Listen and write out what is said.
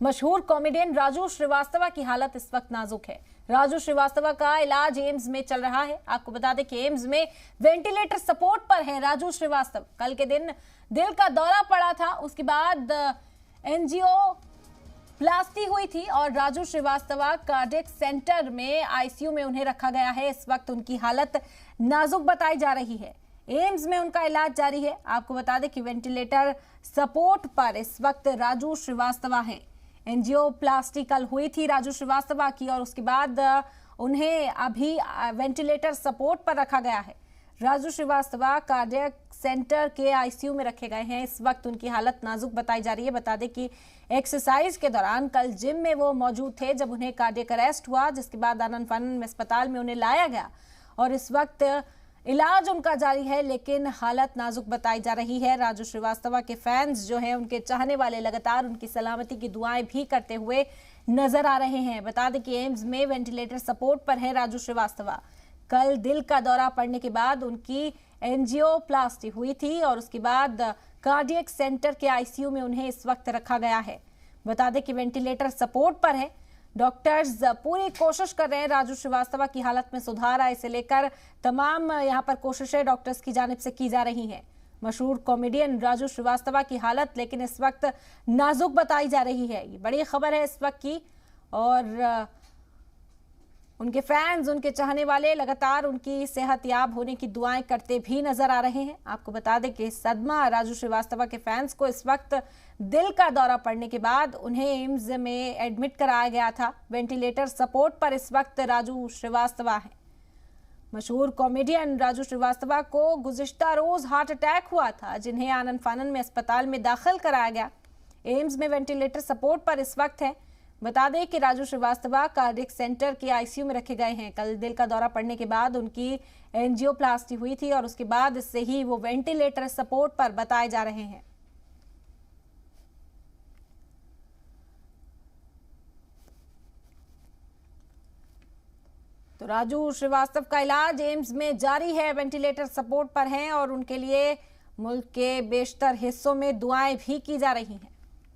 मशहूर कॉमेडियन राजू श्रीवास्तव की हालत इस वक्त नाजुक है। राजू श्रीवास्तव का इलाज एम्स में चल रहा है। आपको बता दें कि एम्स में वेंटिलेटर सपोर्ट पर है राजू श्रीवास्तव। कल के दिन दिल का दौरा पड़ा था, उसके बाद एंजियोप्लास्टी हुई थी और राजू श्रीवास्तव कार्डियक सेंटर में आईसीयू में उन्हें रखा गया है। इस वक्त उनकी हालत नाजुक बताई जा रही है। एम्स में उनका इलाज जारी है। आपको बता दें कि वेंटिलेटर सपोर्ट पर इस वक्त राजू श्रीवास्तव है। एंजियोप्लास्टी कल हुई थी राजू श्रीवास्तव की और उसके बाद उन्हें अभी वेंटिलेटर सपोर्ट पर रखा गया है। राजू श्रीवास्तव कार्डियक सेंटर के आईसीयू में रखे गए हैं। इस वक्त उनकी हालत नाजुक बताई जा रही है। बता दें कि एक्सरसाइज के दौरान कल जिम में वो मौजूद थे जब उन्हें कार्डियक अरेस्ट हुआ, जिसके बाद आनंद फानन में अस्पताल में उन्हें लाया गया और इस वक्त इलाज उनका जारी है, लेकिन हालत नाजुक बताई जा रही है। राजू श्रीवास्तव के फैंस जो हैं, उनके चाहने वाले लगातार उनकी सलामती की दुआएं भी करते हुए नजर आ रहे हैं। बता दें कि एम्स में वेंटिलेटर सपोर्ट पर है राजू श्रीवास्तव। कल दिल का दौरा पड़ने के बाद उनकी एंजियोप्लास्टी हुई थी और उसके बाद कार्डियक सेंटर के आईसीयू में उन्हें इस वक्त रखा गया है। बता दें कि वेंटिलेटर सपोर्ट पर है। डॉक्टर्स पूरी कोशिश कर रहे हैं राजू श्रीवास्तव की हालत में सुधार आए, इसे लेकर तमाम यहां पर कोशिशें डॉक्टर्स की जानिब से की जा रही हैं। मशहूर कॉमेडियन राजू श्रीवास्तव की हालत लेकिन इस वक्त नाजुक बताई जा रही है। ये बड़ी खबर है इस वक्त की और उनके फैंस, उनके चाहने वाले लगातार उनकी सेहतयाब होने की दुआएं करते भी नजर आ रहे हैं। आपको बता दें कि सदमा राजू श्रीवास्तव के फैंस को इस वक्त दिल का दौरा पड़ने के बाद उन्हें एम्स में एडमिट कराया गया था। वेंटिलेटर सपोर्ट पर इस वक्त राजू श्रीवास्तव है। मशहूर कॉमेडियन राजू श्रीवास्तव को गुज़िश्ता रोज हार्ट अटैक हुआ था, जिन्हें आनंद फानन में अस्पताल में दाखिल कराया गया। एम्स में वेंटिलेटर सपोर्ट पर इस वक्त है। बता दें कि राजू श्रीवास्तव कार्डियक सेंटर के आईसीयू में रखे गए हैं। कल दिल का दौरा पड़ने के बाद उनकी एंजियोप्लास्टी हुई थी और उसके बाद इससे ही वो वेंटिलेटर सपोर्ट पर बताए जा रहे हैं। तो राजू श्रीवास्तव का इलाज एम्स में जारी है, वेंटिलेटर सपोर्ट पर हैं और उनके लिए मुल्क के बेशतर हिस्सों में दुआएं भी की जा रही हैं।